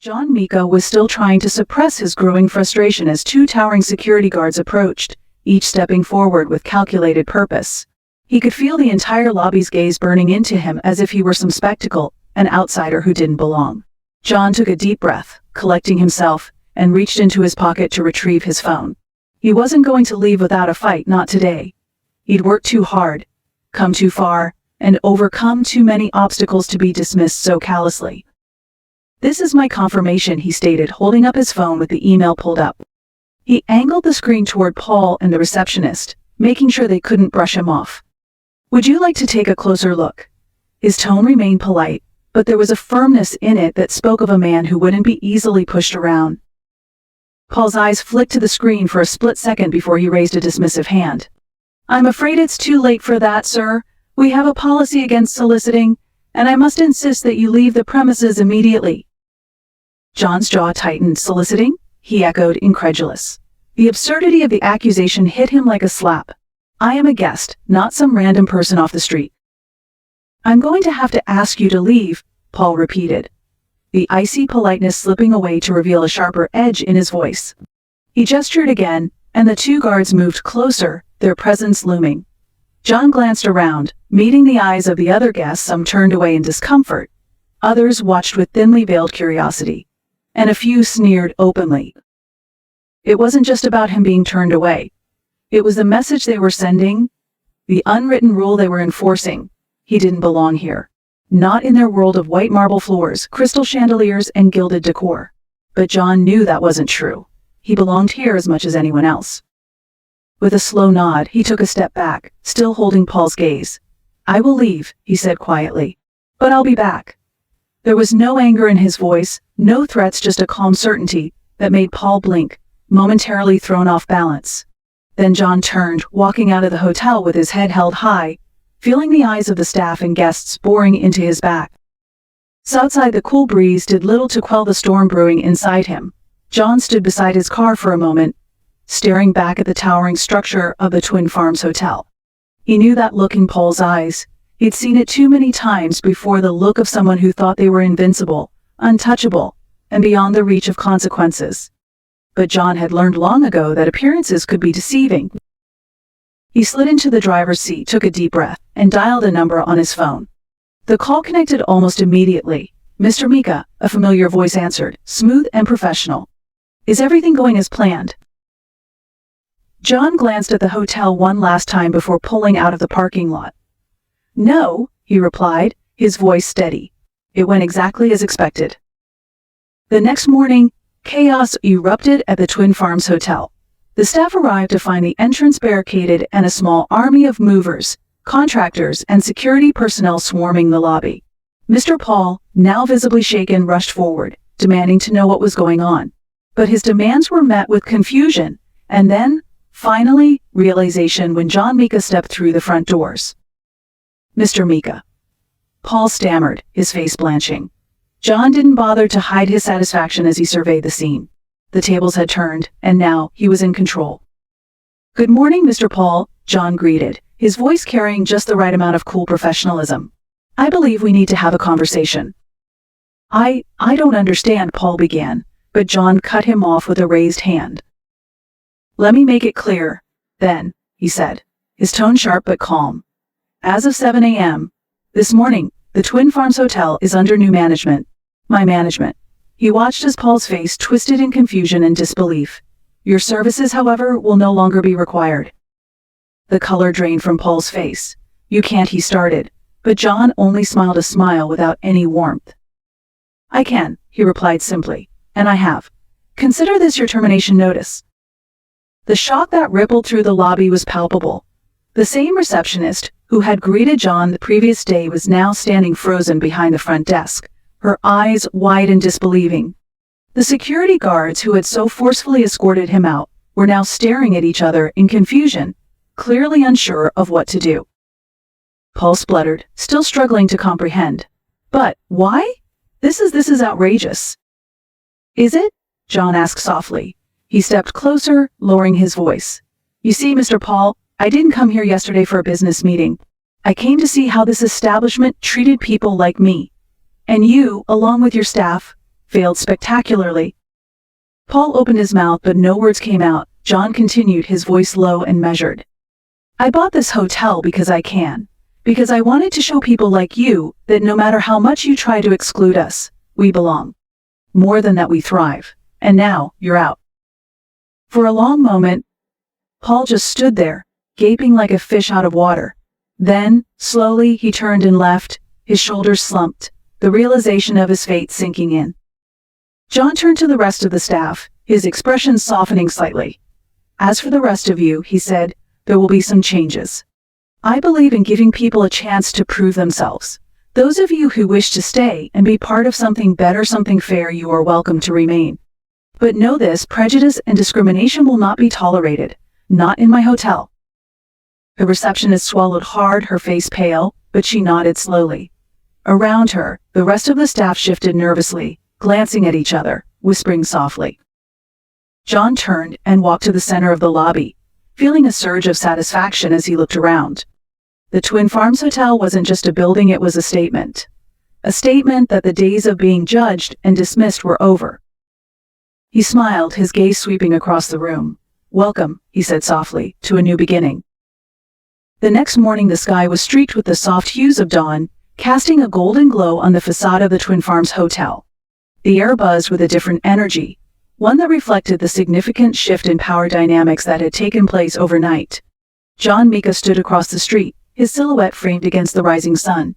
John Mika was still trying to suppress his growing frustration as two towering security guards approached, each stepping forward with calculated purpose. He could feel the entire lobby's gaze burning into him as if he were some spectacle, an outsider who didn't belong. John took a deep breath, collecting himself, and reached into his pocket to retrieve his phone. He wasn't going to leave without a fight, not today. He'd worked too hard, come too far, and overcome too many obstacles to be dismissed so callously. "This is my confirmation," he stated, holding up his phone with the email pulled up. He angled the screen toward Paul and the receptionist, making sure they couldn't brush him off. "Would you like to take a closer look?" His tone remained polite, but there was a firmness in it that spoke of a man who wouldn't be easily pushed around. Paul's eyes flicked to the screen for a split second before he raised a dismissive hand. "I'm afraid it's too late for that, sir. We have a policy against soliciting, and I must insist that you leave the premises immediately." John's jaw tightened. "Soliciting?" he echoed, incredulous. The absurdity of the accusation hit him like a slap. "I am a guest, not some random person off the street." "I'm going to have to ask you to leave," Paul repeated, the icy politeness slipping away to reveal a sharper edge in his voice. He gestured again, and the two guards moved closer, their presence looming. John glanced around, meeting the eyes of the other guests. Some turned away in discomfort. Others watched with thinly veiled curiosity, and a few sneered openly. It wasn't just about him being turned away. It was the message they were sending, the unwritten rule they were enforcing. He didn't belong here. Not in their world of white marble floors, crystal chandeliers, and gilded decor. But John knew that wasn't true. He belonged here as much as anyone else. With a slow nod, he took a step back, still holding Paul's gaze. "I will leave," he said quietly, "but I'll be back." There was no anger in his voice, no threats, just a calm certainty that made Paul blink, momentarily thrown off balance. Then John turned, walking out of the hotel with his head held high, feeling the eyes of the staff and guests boring into his back. Outside, the cool breeze did little to quell the storm brewing inside him. John stood beside his car for a moment, staring back at the towering structure of the Twin Farms Hotel. He knew that look in Paul's eyes. He'd seen it too many times before, the look of someone who thought they were invincible, untouchable, and beyond the reach of consequences. But John had learned long ago that appearances could be deceiving. He slid into the driver's seat, took a deep breath, and dialed a number on his phone. The call connected almost immediately. "Mr. Mika," a familiar voice answered, smooth and professional. "Is everything going as planned?" John glanced at the hotel one last time before pulling out of the parking lot. "No," he replied, his voice steady. "It went exactly as expected." The next morning, chaos erupted at the Twin Farms Hotel. The staff arrived to find the entrance barricaded and a small army of movers, contractors, and security personnel swarming the lobby. Mr. Paul, now visibly shaken, rushed forward, demanding to know what was going on. But his demands were met with confusion, and then, finally, realization when John Mika stepped through the front doors. "Mr. Mika," Paul stammered, his face blanching. John didn't bother to hide his satisfaction as he surveyed the scene. The tables had turned, and now he was in control. "Good morning, Mr. Paul," John greeted, his voice carrying just the right amount of cool professionalism. "I believe we need to have a conversation." I don't understand," Paul began, but John cut him off with a raised hand. "Let me make it clear, then," he said, his tone sharp but calm. "As of 7 a.m. this morning, the Twin Farms Hotel is under new management. My management." He watched as Paul's face twisted in confusion and disbelief. "Your services, however, will no longer be required." The color drained from Paul's face. "You can't," he started, but John only smiled a smile without any warmth. "I can," he replied simply, "and I have. Consider this your termination notice." The shock that rippled through the lobby was palpable. The same receptionist who had greeted John the previous day was now standing frozen behind the front desk, her eyes wide and disbelieving. The security guards who had so forcefully escorted him out were now staring at each other in confusion, clearly unsure of what to do. Paul spluttered, still struggling to comprehend. "But why? This is outrageous." "Is it?" John asked softly. He stepped closer, lowering his voice. "You see, Mr. Paul, I didn't come here yesterday for a business meeting. I came to see how this establishment treated people like me. And you, along with your staff, failed spectacularly. Paul opened his mouth, but no words came out. John continued, his voice low and measured. I bought this hotel because I can. Because I wanted to show people like you that no matter how much you try to exclude us, we belong. More than that, we thrive. And now, you're out. For a long moment, Paul just stood there, gaping like a fish out of water. Then, slowly, he turned and left, his shoulders slumped, the realization of his fate sinking in. John turned to the rest of the staff, his expression softening slightly. As for the rest of you, he said, there will be some changes. I believe in giving people a chance to prove themselves. Those of you who wish to stay and be part of something better, something fair, you are welcome to remain. But know this, prejudice and discrimination will not be tolerated. Not in my hotel. The receptionist swallowed hard, her face pale, but she nodded slowly. Around her, the rest of the staff shifted nervously, glancing at each other, whispering softly. John turned and walked to the center of the lobby, feeling a surge of satisfaction as he looked around. The Twin Farms Hotel wasn't just a building, it was a statement. A statement that the days of being judged and dismissed were over. He smiled, his gaze sweeping across the room. Welcome, he said softly, to a new beginning. The next morning the sky was streaked with the soft hues of dawn, casting a golden glow on the facade of the Twin Farms Hotel. The air buzzed with a different energy, one that reflected the significant shift in power dynamics that had taken place overnight. John Mika stood across the street, his silhouette framed against the rising sun.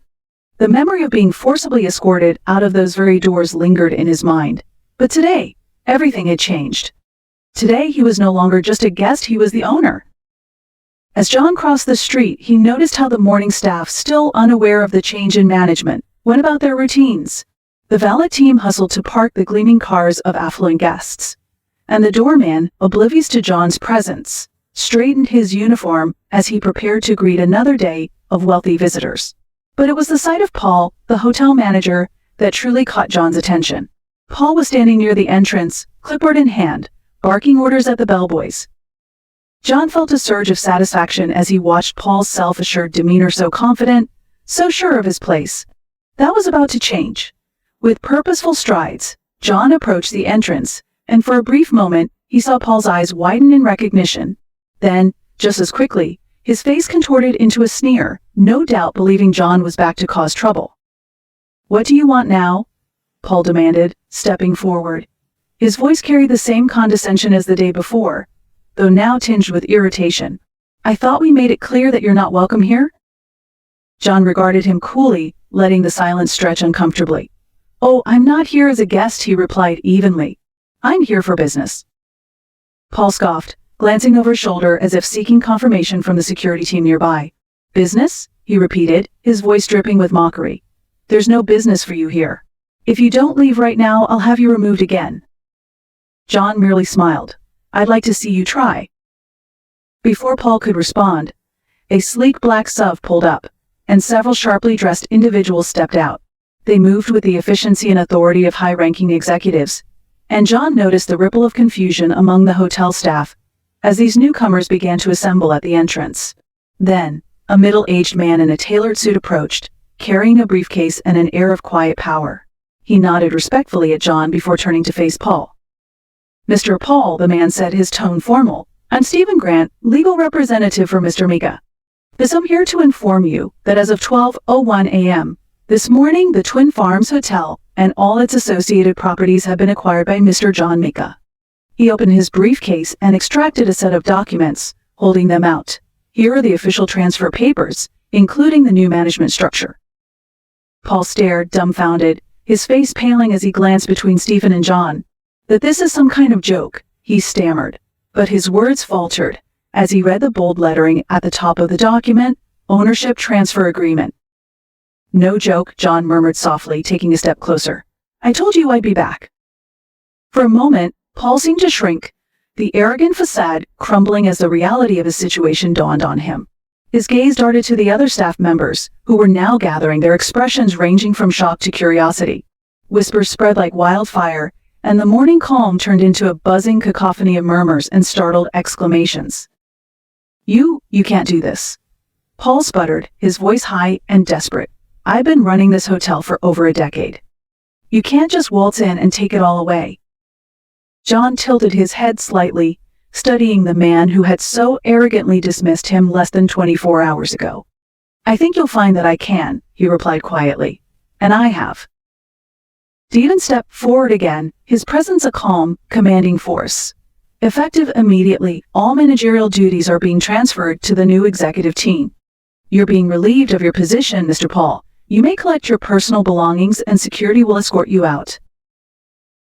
The memory of being forcibly escorted out of those very doors lingered in his mind. But today, everything had changed. Today he was no longer just a guest, he was the owner. As John crossed the street, he noticed how the morning staff, still unaware of the change in management, went about their routines. The valet team hustled to park the gleaming cars of affluent guests. And the doorman, oblivious to John's presence, straightened his uniform as he prepared to greet another day of wealthy visitors. But it was the sight of Paul, the hotel manager, that truly caught John's attention. Paul was standing near the entrance, clipboard in hand, barking orders at the bellboys. John felt a surge of satisfaction as he watched Paul's self-assured demeanor, so confident, so sure of his place. That was about to change. With purposeful strides, John approached the entrance, and for a brief moment, he saw Paul's eyes widen in recognition. Then, just as quickly, his face contorted into a sneer, no doubt believing John was back to cause trouble. What do you want now? Paul demanded, stepping forward. His voice carried the same condescension as the day before, though now tinged with irritation. I thought we made it clear that you're not welcome here? John regarded him coolly, letting the silence stretch uncomfortably. Oh, I'm not here as a guest, he replied evenly. I'm here for business. Paul scoffed, glancing over his shoulder as if seeking confirmation from the security team nearby. Business? He repeated, his voice dripping with mockery. There's no business for you here. If you don't leave right now, I'll have you removed again. John merely smiled. I'd like to see you try. Before Paul could respond, a sleek black SUV pulled up, and several sharply dressed individuals stepped out. They moved with the efficiency and authority of high-ranking executives, and John noticed the ripple of confusion among the hotel staff as these newcomers began to assemble at the entrance. Then, a middle-aged man in a tailored suit approached, carrying a briefcase and an air of quiet power. He nodded respectfully at John before turning to face Paul. Mr. Paul, the man said, his tone formal, I'm Stephen Grant, legal representative for Mr. Mika. I'm here to inform you that as of 12:01 a.m., this morning the Twin Farms Hotel and all its associated properties have been acquired by Mr. John Mika. He opened his briefcase and extracted a set of documents, holding them out. Here are the official transfer papers, including the new management structure. Paul stared, dumbfounded, his face paling as he glanced between Stephen and John. That this is some kind of joke, he stammered, but his words faltered as he read the bold lettering at the top of the document, Ownership Transfer Agreement. No joke, John murmured softly, taking a step closer. I told you I'd be back. For a moment, Paul seemed to shrink, the arrogant facade crumbling as the reality of his situation dawned on him. His gaze darted to the other staff members, who were now gathering, their expressions ranging from shock to curiosity. Whispers spread like wildfire, and the morning calm turned into a buzzing cacophony of murmurs and startled exclamations. You can't do this. Paul sputtered, his voice high and desperate. I've been running this hotel for over a decade. You can't just waltz in and take it all away. John tilted his head slightly, studying the man who had so arrogantly dismissed him less than 24 hours ago. I think you'll find that I can, he replied quietly. And I have. Stephen stepped forward again, his presence a calm, commanding force. Effective immediately, all managerial duties are being transferred to the new executive team. You're being relieved of your position, Mr. Paul. You may collect your personal belongings and security will escort you out.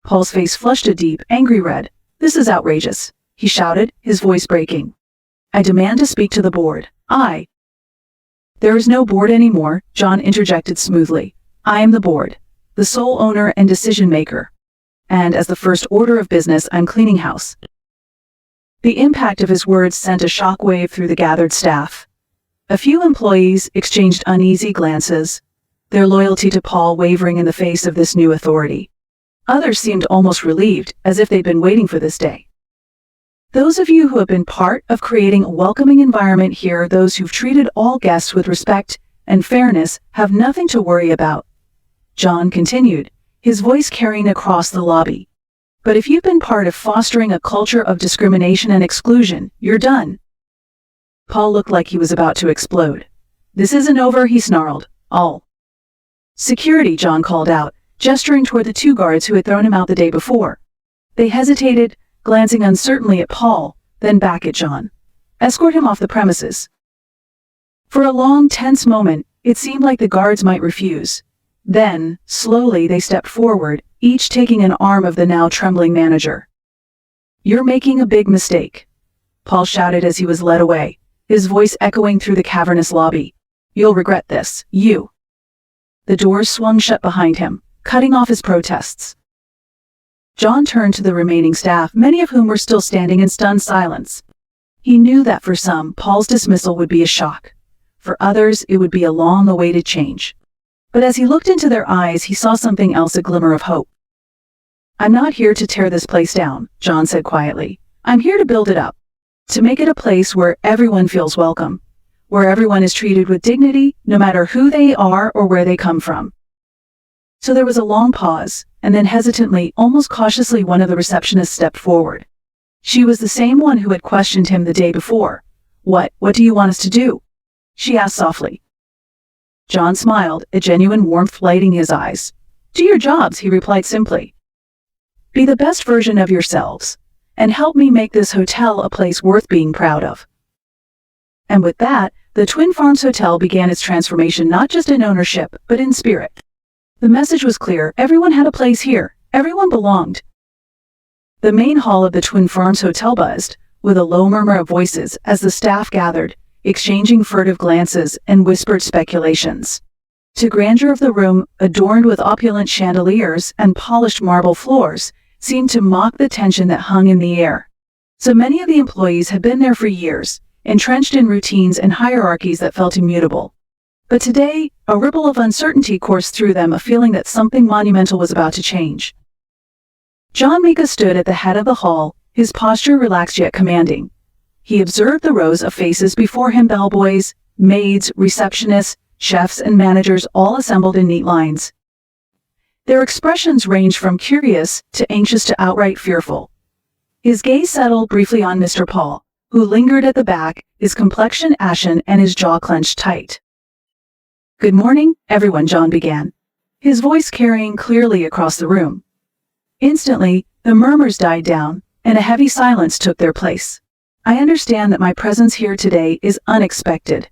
Paul's face flushed a deep, angry red. This is outrageous, he shouted, his voice breaking. I demand to speak to the board. There is no board anymore, John interjected smoothly. I am the board, the sole owner and decision maker. And as the first order of business, I'm cleaning house. The impact of his words sent a shockwave through the gathered staff. A few employees exchanged uneasy glances, their loyalty to Paul wavering in the face of this new authority. Others seemed almost relieved, as if they'd been waiting for this day. Those of you who have been part of creating a welcoming environment here, those who've treated all guests with respect and fairness, have nothing to worry about. John continued, his voice carrying across the lobby. But if you've been part of fostering a culture of discrimination and exclusion, you're done. Paul looked like he was about to explode. This isn't over, he snarled. All. Security, John called out, gesturing toward the two guards who had thrown him out the day before. They hesitated, glancing uncertainly at Paul, then back at John. Escort him off the premises. For a long, tense moment, it seemed like the guards might refuse. Then, slowly they stepped forward, each taking an arm of the now trembling manager. You're making a big mistake, Paul shouted as he was led away, his voice echoing through the cavernous lobby. You'll regret this, you. The doors swung shut behind him, cutting off his protests. John turned to the remaining staff, many of whom were still standing in stunned silence. He knew that for some, Paul's dismissal would be a shock. For others, it would be a long-awaited change. But as he looked into their eyes, he saw something else, a glimmer of hope. I'm not here to tear this place down, John said quietly. I'm here to build it up. To make it a place where everyone feels welcome. Where everyone is treated with dignity, no matter who they are or where they come from. So there was a long pause, and then hesitantly, almost cautiously, one of the receptionists stepped forward. She was the same one who had questioned him the day before. What do you want us to do? She asked softly. John smiled, a genuine warmth lighting his eyes. Do your jobs, he replied simply. Be the best version of yourselves, and help me make this hotel a place worth being proud of. And with that, the Twin Farms Hotel began its transformation not just in ownership, but in spirit. The message was clear, everyone had a place here, everyone belonged. The main hall of the Twin Farms Hotel buzzed, with a low murmur of voices as the staff gathered, exchanging furtive glances and whispered speculations. The grandeur of the room, adorned with opulent chandeliers and polished marble floors, seemed to mock the tension that hung in the air. So many of the employees had been there for years, entrenched in routines and hierarchies that felt immutable. But today, a ripple of uncertainty coursed through them, a feeling that something monumental was about to change. John Mika stood at the head of the hall, his posture relaxed yet commanding. He observed the rows of faces before him, bellboys, maids, receptionists, chefs, and managers, all assembled in neat lines. Their expressions ranged from curious to anxious to outright fearful. His gaze settled briefly on Mr. Paul, who lingered at the back, his complexion ashen and his jaw clenched tight. Good morning, everyone, John began, his voice carrying clearly across the room. Instantly, the murmurs died down, and a heavy silence took their place. I understand that my presence here today is unexpected.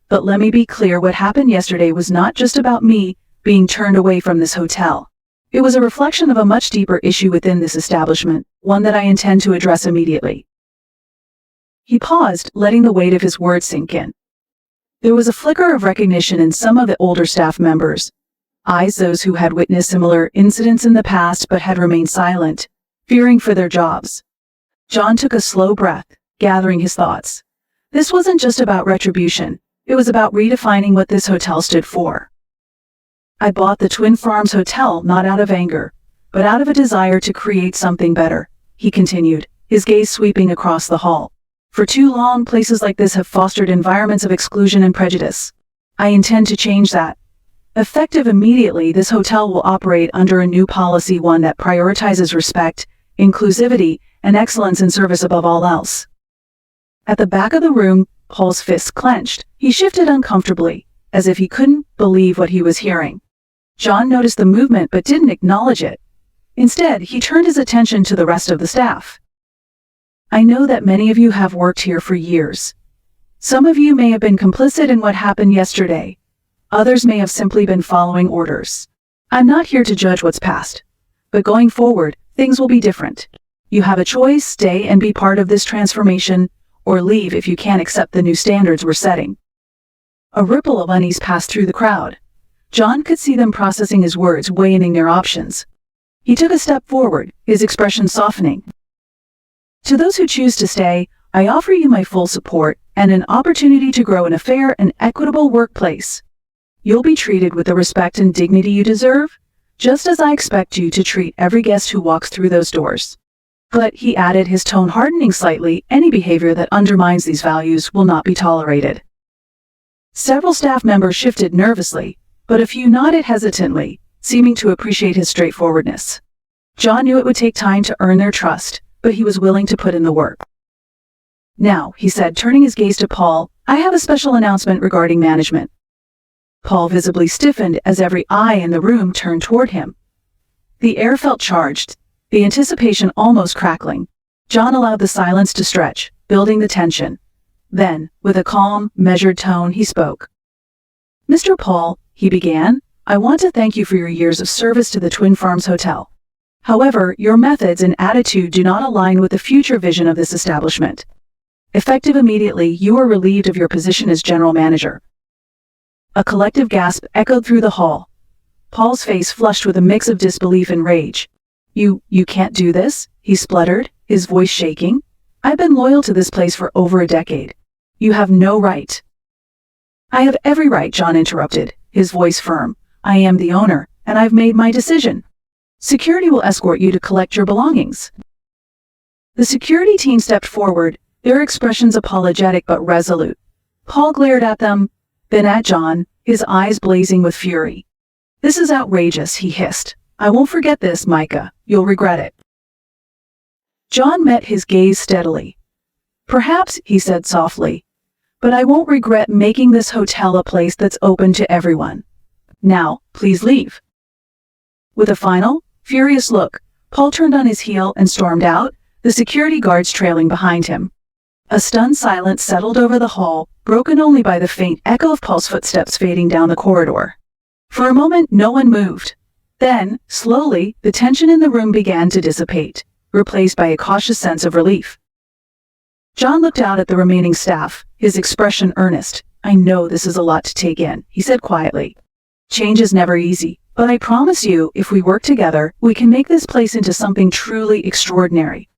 But let me be clear, what happened yesterday was not just about me being turned away from this hotel. It was a reflection of a much deeper issue within this establishment, one that I intend to address immediately. He paused, letting the weight of his words sink in. There was a flicker of recognition in some of the older staff members' eyes, those who had witnessed similar incidents in the past but had remained silent, fearing for their jobs. John took a slow breath, gathering his thoughts. This wasn't just about retribution, it was about redefining what this hotel stood for. I bought the Twin Farms Hotel not out of anger, but out of a desire to create something better, he continued, his gaze sweeping across the hall. For too long, places like this have fostered environments of exclusion and prejudice. I intend to change that. Effective immediately, this hotel will operate under a new policy, one that prioritizes respect, inclusivity, and excellence in service above all else. At the back of the room, Paul's fists clenched. He shifted uncomfortably, as if he couldn't believe what he was hearing. John noticed the movement but didn't acknowledge it. Instead, he turned his attention to the rest of the staff. I know that many of you have worked here for years. Some of you may have been complicit in what happened yesterday. Others may have simply been following orders. I'm not here to judge what's past. But going forward, things will be different. You have a choice: stay and be part of this transformation, or leave if you can't accept the new standards we're setting. A ripple of unease passed through the crowd. John could see them processing his words, weighing their options. He took a step forward, his expression softening. To those who choose to stay, I offer you my full support and an opportunity to grow in a fair and equitable workplace. You'll be treated with the respect and dignity you deserve, just as I expect you to treat every guest who walks through those doors. But, he added, his tone hardening slightly, any behavior that undermines these values will not be tolerated. Several staff members shifted nervously, but a few nodded hesitantly, seeming to appreciate his straightforwardness. John knew it would take time to earn their trust, but he was willing to put in the work. Now, he said, turning his gaze to Paul, I have a special announcement regarding management. Paul visibly stiffened as every eye in the room turned toward him. The air felt charged, the anticipation almost crackling. John allowed the silence to stretch, building the tension. Then, with a calm, measured tone, he spoke. Mr. Paul, he began, I want to thank you for your years of service to the Twin Farms Hotel. However, your methods and attitude do not align with the future vision of this establishment. Effective immediately, you are relieved of your position as general manager. A collective gasp echoed through the hall. Paul's face flushed with a mix of disbelief and rage. You can't do this, he spluttered, his voice shaking. I've been loyal to this place for over a decade. You have no right. I have every right, John interrupted, his voice firm. I am the owner, and I've made my decision. Security will escort you to collect your belongings. The security team stepped forward, their expressions apologetic but resolute. Paul glared at them, then at John, his eyes blazing with fury. This is outrageous, he hissed. I won't forget this, Micah. You'll regret it. John met his gaze steadily. Perhaps, he said softly, but I won't regret making this hotel a place that's open to everyone. Now, please leave. With a final, furious look, Paul turned on his heel and stormed out, the security guards trailing behind him. A stunned silence settled over the hall, broken only by the faint echo of Paul's footsteps fading down the corridor. For a moment, no one moved. Then, slowly, the tension in the room began to dissipate, replaced by a cautious sense of relief. John looked out at the remaining staff, his expression earnest. I know this is a lot to take in, he said quietly. Change is never easy, but I promise you, if we work together, we can make this place into something truly extraordinary.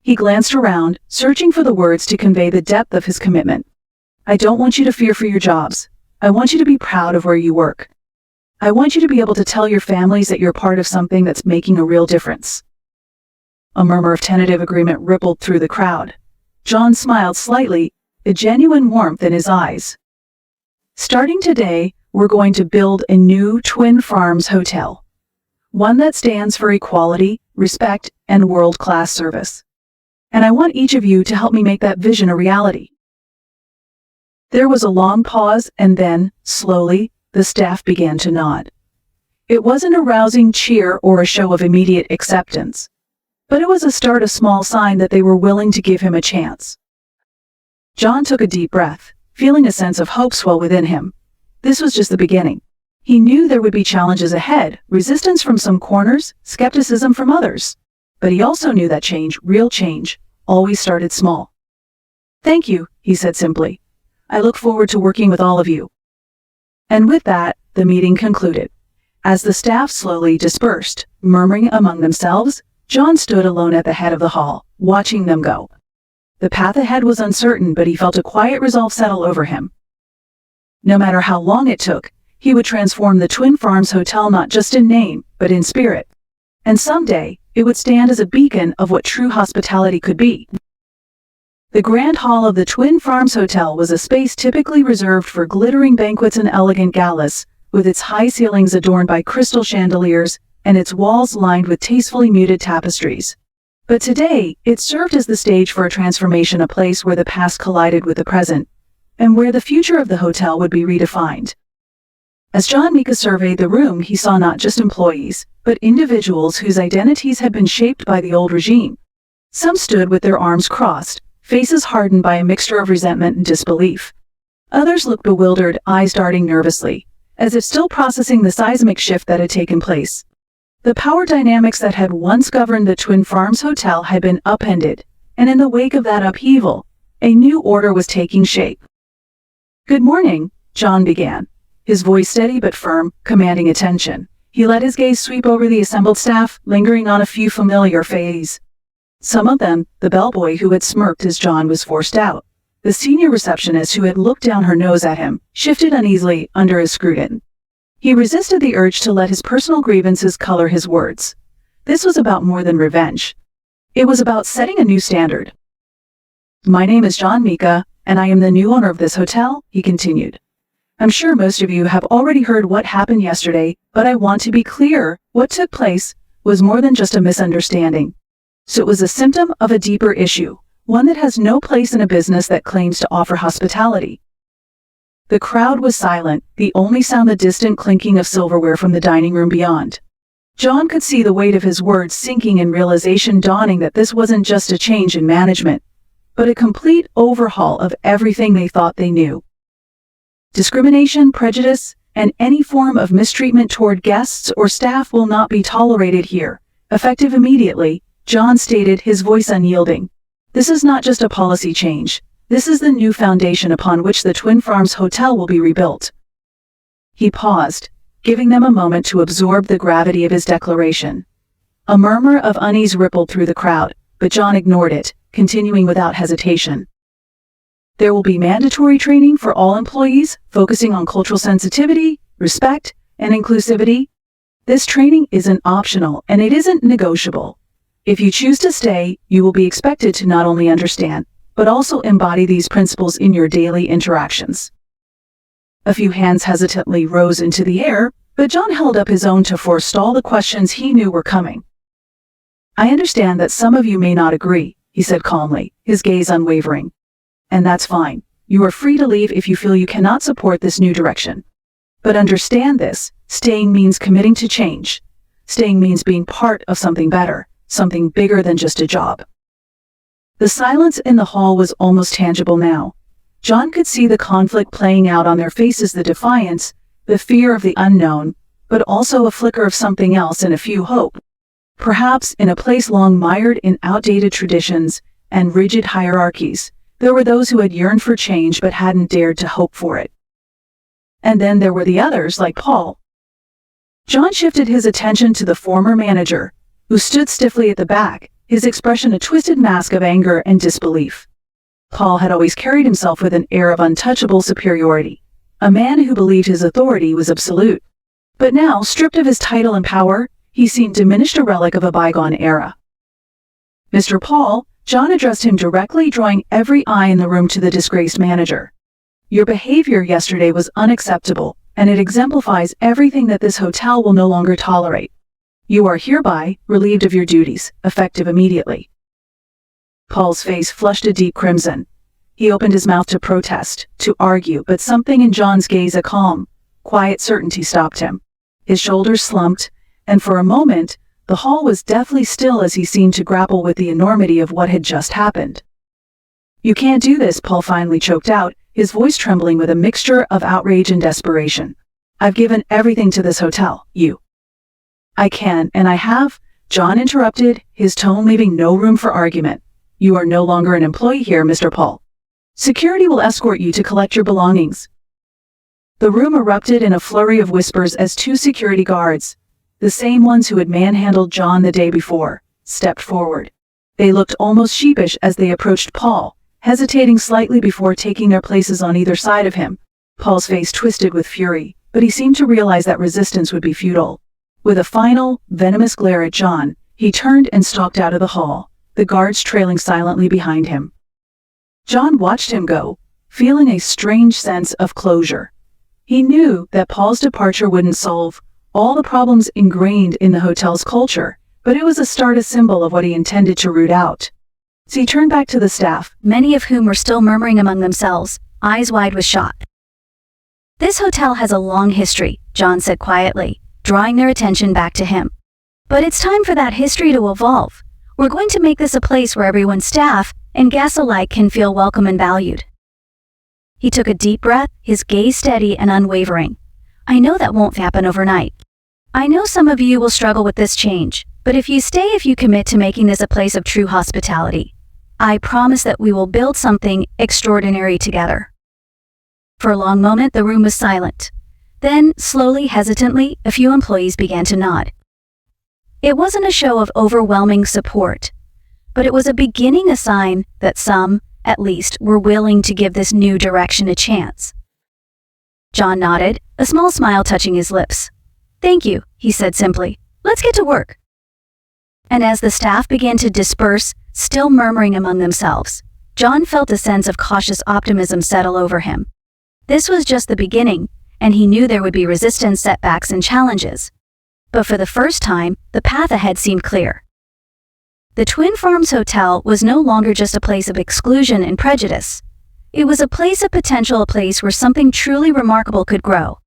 He glanced around, searching for the words to convey the depth of his commitment. I don't want you to fear for your jobs. I want you to be proud of where you work. I want you to be able to tell your families that you're part of something that's making a real difference. A murmur of tentative agreement rippled through the crowd. John smiled slightly, a genuine warmth in his eyes. Starting today, we're going to build a new Twin Farms hotel. One that stands for equality, respect, and world-class service. And I want each of you to help me make that vision a reality. There was a long pause, and then, slowly, the staff began to nod. It wasn't a rousing cheer or a show of immediate acceptance, but it was a start, a small sign that they were willing to give him a chance. John took a deep breath, feeling a sense of hope swell within him. This was just the beginning. He knew there would be challenges ahead, resistance from some corners, skepticism from others. But he also knew that change, real change, always started small. Thank you, he said simply. I look forward to working with all of you. And with that, the meeting concluded. As the staff slowly dispersed, murmuring among themselves, John stood alone at the head of the hall, watching them go. The path ahead was uncertain, but he felt a quiet resolve settle over him. No matter how long it took, he would transform the Twin Farms Hotel not just in name, but in spirit. And someday, it would stand as a beacon of what true hospitality could be. The grand hall of the Twin Farms Hotel was a space typically reserved for glittering banquets and elegant galas, with its high ceilings adorned by crystal chandeliers and its walls lined with tastefully muted tapestries. But today, it served as the stage for a transformation, a place where the past collided with the present, and where the future of the hotel would be redefined. As John Mika surveyed the room, he saw not just employees, but individuals whose identities had been shaped by the old regime. Some stood with their arms crossed, faces hardened by a mixture of resentment and disbelief. Others looked bewildered, eyes darting nervously, as if still processing the seismic shift that had taken place. The power dynamics that had once governed the Twin Farms Hotel had been upended, and in the wake of that upheaval, a new order was taking shape. "Good morning," John began, his voice steady but firm, commanding attention. He let his gaze sweep over the assembled staff, lingering on a few familiar faces. Some of them, the bellboy who had smirked as John was forced out, the senior receptionist who had looked down her nose at him, shifted uneasily under his scrutiny. He resisted the urge to let his personal grievances color his words. This was about more than revenge. It was about setting a new standard. "My name is John Mika, and I am the new owner of this hotel," he continued. "I'm sure most of you have already heard what happened yesterday, but I want to be clear, what took place was more than just a misunderstanding. So it was a symptom of a deeper issue, one that has no place in a business that claims to offer hospitality." The crowd was silent, the only sound the distant clinking of silverware from the dining room beyond. John could see the weight of his words sinking and realization dawning that this wasn't just a change in management, but a complete overhaul of everything they thought they knew. Discrimination, prejudice, and any form of mistreatment toward guests or staff will not be tolerated here. Effective immediately, John stated, his voice unyielding. This is not just a policy change. This is the new foundation upon which the Twin Farms Hotel will be rebuilt. He paused, giving them a moment to absorb the gravity of his declaration. A murmur of unease rippled through the crowd, but John ignored it, continuing without hesitation. There will be mandatory training for all employees, focusing on cultural sensitivity, respect, and inclusivity. This training isn't optional, and it isn't negotiable. If you choose to stay, you will be expected to not only understand, but also embody these principles in your daily interactions. A few hands hesitantly rose into the air, but John held up his own to forestall the questions he knew were coming. "I understand that some of you may not agree," he said calmly, his gaze unwavering. "And that's fine. You are free to leave if you feel you cannot support this new direction. But understand this, staying means committing to change. Staying means being part of something better, something bigger than just a job." The silence in the hall was almost tangible now. John could see the conflict playing out on their faces, the defiance, the fear of the unknown, but also a flicker of something else and a few hope. Perhaps in a place long mired in outdated traditions and rigid hierarchies, there were those who had yearned for change but hadn't dared to hope for it. And then there were the others, like Paul. John shifted his attention to the former manager, who stood stiffly at the back, his expression a twisted mask of anger and disbelief. Paul had always carried himself with an air of untouchable superiority, a man who believed his authority was absolute. But now, stripped of his title and power, he seemed diminished, a relic of a bygone era. "Mr. Paul," John addressed him directly, drawing every eye in the room to the disgraced manager. "Your behavior yesterday was unacceptable, and it exemplifies everything that this hotel will no longer tolerate. You are hereby relieved of your duties, effective immediately." Paul's face flushed a deep crimson. He opened his mouth to protest, to argue, but something in John's gaze, a calm, quiet certainty, stopped him. His shoulders slumped, and for a moment, the hall was deathly still as he seemed to grapple with the enormity of what had just happened. "You can't do this," Paul finally choked out, his voice trembling with a mixture of outrage and desperation. "I've given everything to this hotel, you." "I can, and I have," John interrupted, his tone leaving no room for argument. "You are no longer an employee here, Mr. Paul. Security will escort you to collect your belongings." The room erupted in a flurry of whispers as two security guards, the same ones who had manhandled John the day before, stepped forward. They looked almost sheepish as they approached Paul, hesitating slightly before taking their places on either side of him. Paul's face twisted with fury, but he seemed to realize that resistance would be futile. With a final, venomous glare at John, he turned and stalked out of the hall, the guards trailing silently behind him. John watched him go, feeling a strange sense of closure. He knew that Paul's departure wouldn't solve all the problems ingrained in the hotel's culture, but it was a start, a symbol of what he intended to root out. So he turned back to the staff, many of whom were still murmuring among themselves, eyes wide with shock. "This hotel has a long history," John said quietly, drawing their attention back to him. "But it's time for that history to evolve. We're going to make this a place where everyone, staff and guests alike, can feel welcome and valued." He took a deep breath, his gaze steady and unwavering. "I know that won't happen overnight. I know some of you will struggle with this change, but if you commit to making this a place of true hospitality, I promise that we will build something extraordinary together." For a long moment, the room was silent. Then, slowly, hesitantly, a few employees began to nod. It wasn't a show of overwhelming support, but it was a sign that some, at least, were willing to give this new direction a chance. John nodded, a small smile touching his lips. "Thank you," he said simply. "Let's get to work." And as the staff began to disperse, still murmuring among themselves, John felt a sense of cautious optimism settle over him. This was just the beginning, and he knew there would be resistance, setbacks, and challenges. But for the first time, the path ahead seemed clear. The Twin Farms Hotel was no longer just a place of exclusion and prejudice. It was a place of potential, a place where something truly remarkable could grow.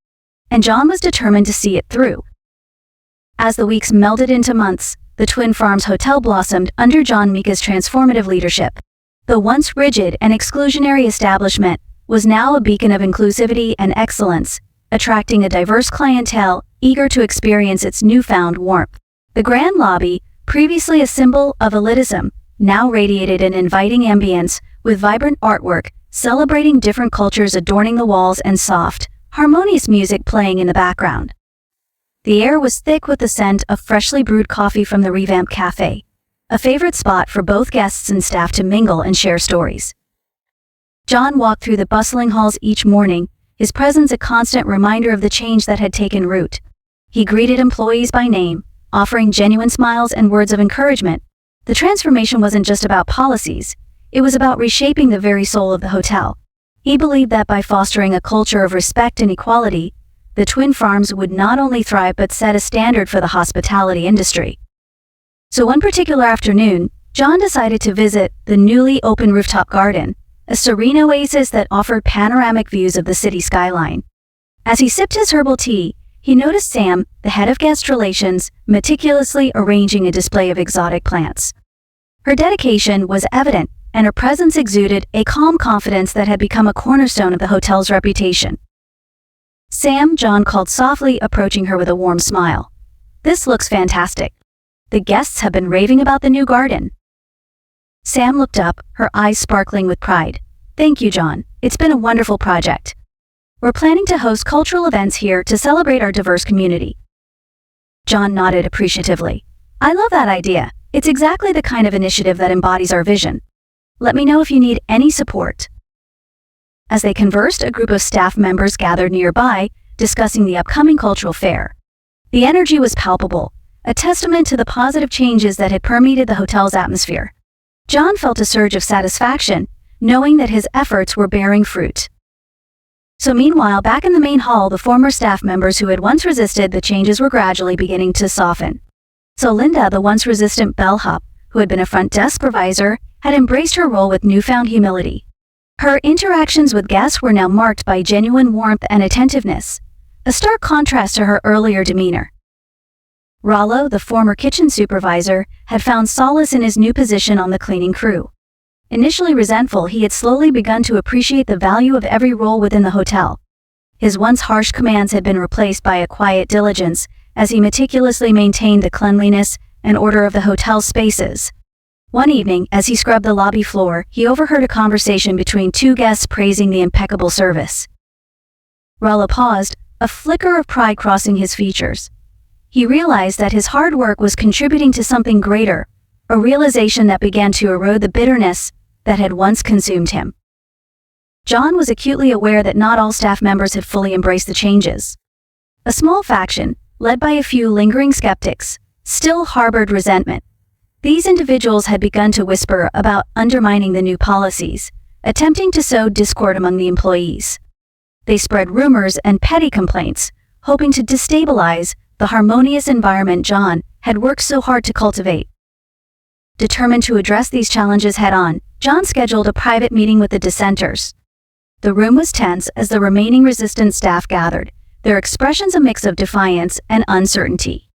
And John was determined to see it through. As the weeks melded into months, the Twin Farms Hotel blossomed under John Mika's transformative leadership. The once rigid and exclusionary establishment was now a beacon of inclusivity and excellence, attracting a diverse clientele eager to experience its newfound warmth. The grand lobby, previously a symbol of elitism, now radiated an inviting ambience with vibrant artwork celebrating different cultures adorning the walls and soft, harmonious music playing in the background. The air was thick with the scent of freshly brewed coffee from the revamped cafe, a favorite spot for both guests and staff to mingle and share stories. John walked through the bustling halls each morning, his presence a constant reminder of the change that had taken root. He greeted employees by name, offering genuine smiles and words of encouragement. The transformation wasn't just about policies, it was about reshaping the very soul of the hotel. He believed that by fostering a culture of respect and equality, the Twin Farms would not only thrive but set a standard for the hospitality industry. So one particular afternoon, John decided to visit the newly opened rooftop garden, a serene oasis that offered panoramic views of the city skyline. As he sipped his herbal tea, he noticed Sam, the head of guest relations, meticulously arranging a display of exotic plants. Her dedication was evident, and her presence exuded a calm confidence that had become a cornerstone of the hotel's reputation. "Sam," John called softly, approaching her with a warm smile. "This looks fantastic. The guests have been raving about the new garden." Sam looked up, her eyes sparkling with pride. "Thank you, John. It's been a wonderful project. We're planning to host cultural events here to celebrate our diverse community." John nodded appreciatively. "I love that idea. It's exactly the kind of initiative that embodies our vision. Let me know if you need any support." As they conversed, a group of staff members gathered nearby, discussing the upcoming cultural fair. The energy was palpable, a testament to the positive changes that had permeated the hotel's atmosphere. John felt a surge of satisfaction, knowing that his efforts were bearing fruit. So meanwhile, back in the main hall, the former staff members who had once resisted the changes were gradually beginning to soften. So Linda, the once resistant bellhop, who had been a front desk supervisor, had embraced her role with newfound humility. Her interactions with guests were now marked by genuine warmth and attentiveness, a stark contrast to her earlier demeanor. Rollo, the former kitchen supervisor, had found solace in his new position on the cleaning crew. Initially resentful, he had slowly begun to appreciate the value of every role within the hotel. His once harsh commands had been replaced by a quiet diligence, as he meticulously maintained the cleanliness and order of the hotel's spaces. One evening, as he scrubbed the lobby floor, he overheard a conversation between two guests praising the impeccable service. Rollo paused, a flicker of pride crossing his features. He realized that his hard work was contributing to something greater, a realization that began to erode the bitterness that had once consumed him. John was acutely aware that not all staff members had fully embraced the changes. A small faction, led by a few lingering skeptics, still harbored resentment. These individuals had begun to whisper about undermining the new policies, attempting to sow discord among the employees. They spread rumors and petty complaints, hoping to destabilize the harmonious environment John had worked so hard to cultivate. Determined to address these challenges head-on, John scheduled a private meeting with the dissenters. The room was tense as the remaining resistant staff gathered, their expressions a mix of defiance and uncertainty.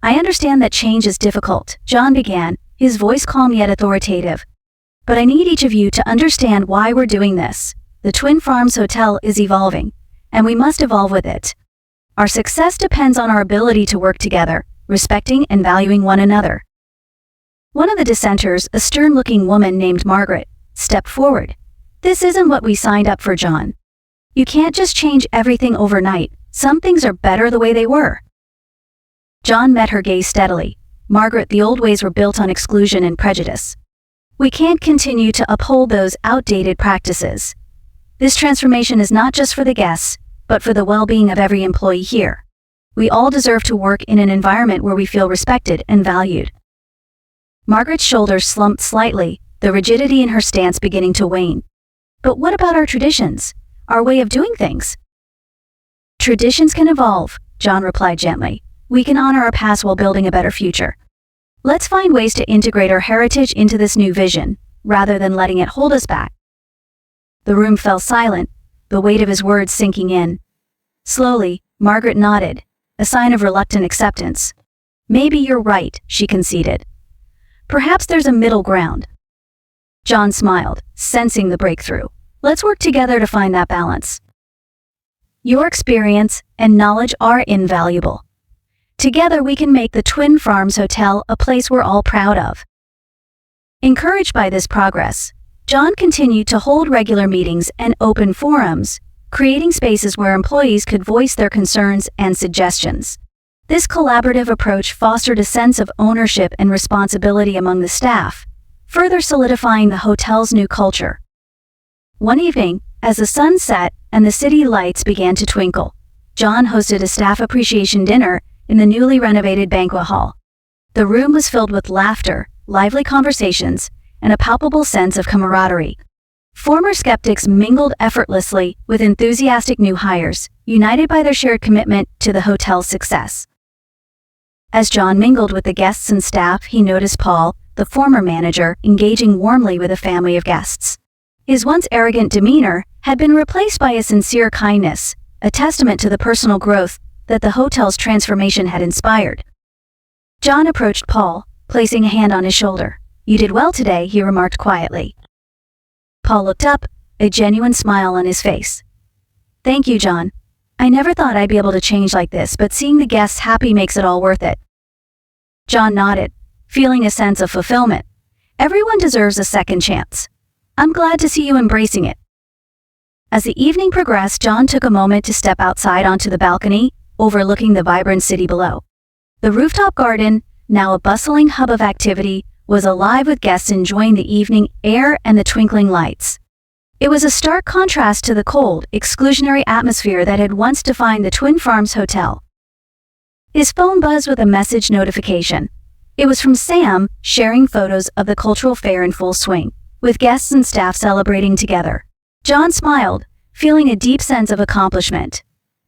"I understand that change is difficult," John began, his voice calm yet authoritative. "But I need each of you to understand why we're doing this. The Twin Farms Hotel is evolving, and we must evolve with it. Our success depends on our ability to work together, respecting and valuing one another." One of the dissenters, a stern-looking woman named Margaret, stepped forward. "This isn't what we signed up for, John. You can't just change everything overnight. Some things are better the way they were." John met her gaze steadily. "Margaret, the old ways were built on exclusion and prejudice. We can't continue to uphold those outdated practices. This transformation is not just for the guests, but for the well-being of every employee here. We all deserve to work in an environment where we feel respected and valued." Margaret's shoulders slumped slightly, the rigidity in her stance beginning to wane. "But what about our traditions? Our way of doing things?" "Traditions can evolve," John replied gently. "We can honor our past while building a better future. Let's find ways to integrate our heritage into this new vision, rather than letting it hold us back." The room fell silent, the weight of his words sinking in. Slowly, Margaret nodded, a sign of reluctant acceptance. "Maybe you're right," she conceded. "Perhaps there's a middle ground." John smiled, sensing the breakthrough. "Let's work together to find that balance. Your experience and knowledge are invaluable. Together we can make the Twin Farms Hotel a place we're all proud of." Encouraged by this progress, John continued to hold regular meetings and open forums, creating spaces where employees could voice their concerns and suggestions. This collaborative approach fostered a sense of ownership and responsibility among the staff, further solidifying the hotel's new culture. One evening, as the sun set and the city lights began to twinkle, John hosted a staff appreciation dinner in the newly renovated banquet hall. The room was filled with laughter, lively conversations, and a palpable sense of camaraderie. Former skeptics mingled effortlessly with enthusiastic new hires, united by their shared commitment to the hotel's success. As John mingled with the guests and staff, he noticed Paul, the former manager, engaging warmly with a family of guests. His once arrogant demeanor had been replaced by a sincere kindness, a testament to the personal growth that the hotel's transformation had inspired. John approached Paul, placing a hand on his shoulder. "You did well today," he remarked quietly. Paul looked up, a genuine smile on his face. "Thank you, John. I never thought I'd be able to change like this, but seeing the guests happy makes it all worth it." John nodded, feeling a sense of fulfillment. "Everyone deserves a second chance. I'm glad to see you embracing it." As the evening progressed, John took a moment to step outside onto the balcony, overlooking the vibrant city below. The rooftop garden, now a bustling hub of activity, was alive with guests enjoying the evening air and the twinkling lights. It was a stark contrast to the cold, exclusionary atmosphere that had once defined the Twin Farms Hotel. His phone buzzed with a message notification. It was from Sam, sharing photos of the cultural fair in full swing, with guests and staff celebrating together. John smiled, feeling a deep sense of accomplishment.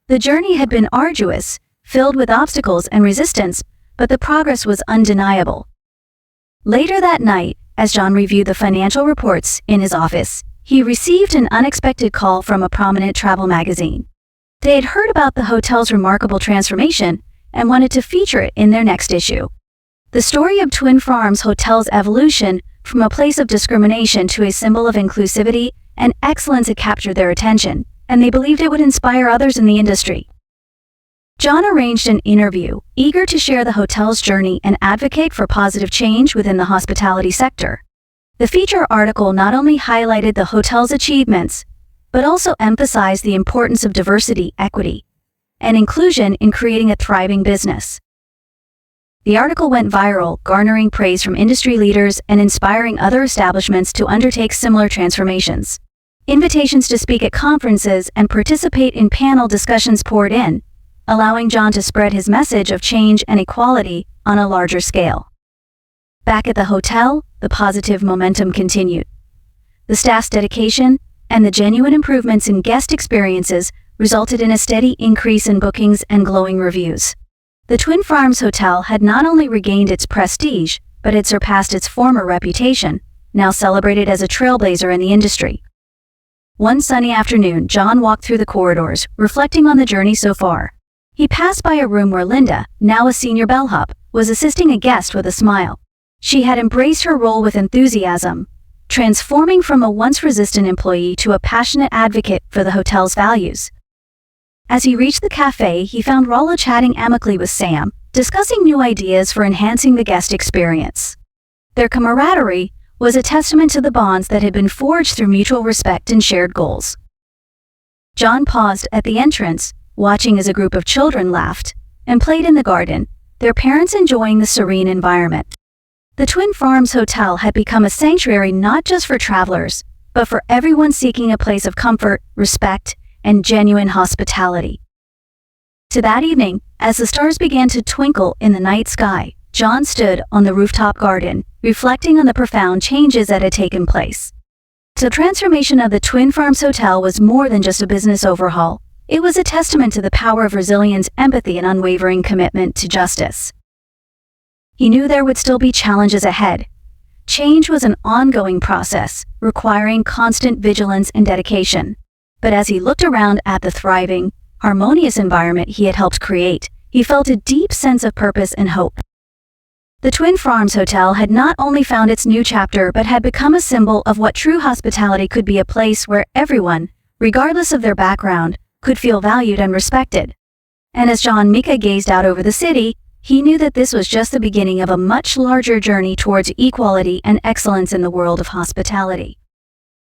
The journey had been arduous, filled with obstacles and resistance, but the progress was undeniable. Later that night, as John reviewed the financial reports in his office, he received an unexpected call from a prominent travel magazine. They had heard about the hotel's remarkable transformation and wanted to feature it in their next issue. The story of Twin Farms Hotel's evolution from a place of discrimination to a symbol of inclusivity and excellence had captured their attention, and they believed it would inspire others in the industry. John arranged an interview, eager to share the hotel's journey and advocate for positive change within the hospitality sector. The feature article not only highlighted the hotel's achievements, but also emphasized the importance of diversity, equity, and inclusion in creating a thriving business. The article went viral, garnering praise from industry leaders and inspiring other establishments to undertake similar transformations. Invitations to speak at conferences and participate in panel discussions poured in, allowing John to spread his message of change and equality on a larger scale. Back at the hotel, the positive momentum continued. The staff's dedication, and the genuine improvements in guest experiences resulted in a steady increase in bookings and glowing reviews. The Twin Farms Hotel had not only regained its prestige, but had surpassed its former reputation, now celebrated as a trailblazer in the industry. One sunny afternoon, John walked through the corridors, reflecting on the journey so far. He passed by a room where Linda, now a senior bellhop, was assisting a guest with a smile. She had embraced her role with enthusiasm, transforming from a once resistant employee to a passionate advocate for the hotel's values. As he reached the cafe, he found Rolla chatting amicably with Sam, discussing new ideas for enhancing the guest experience. Their camaraderie was a testament to the bonds that had been forged through mutual respect and shared goals. John paused at the entrance, watching as a group of children laughed and played in the garden, their parents enjoying the serene environment. The Twin Farms Hotel had become a sanctuary not just for travelers, but for everyone seeking a place of comfort, respect, and genuine hospitality. To that evening, as the stars began to twinkle in the night sky, John stood on the rooftop garden, reflecting on the profound changes that had taken place. The transformation of the Twin Farms Hotel was more than just a business overhaul. It was a testament to the power of resilience, empathy, and unwavering commitment to justice. He knew there would still be challenges ahead. Change was an ongoing process, requiring constant vigilance and dedication. But as he looked around at the thriving, harmonious environment he had helped create, he felt a deep sense of purpose and hope. The Twin Farms Hotel had not only found its new chapter but had become a symbol of what true hospitality could be, a place where everyone, regardless of their background, could feel valued and respected. And as John Mika gazed out over the city, he knew that this was just the beginning of a much larger journey towards equality and excellence in the world of hospitality.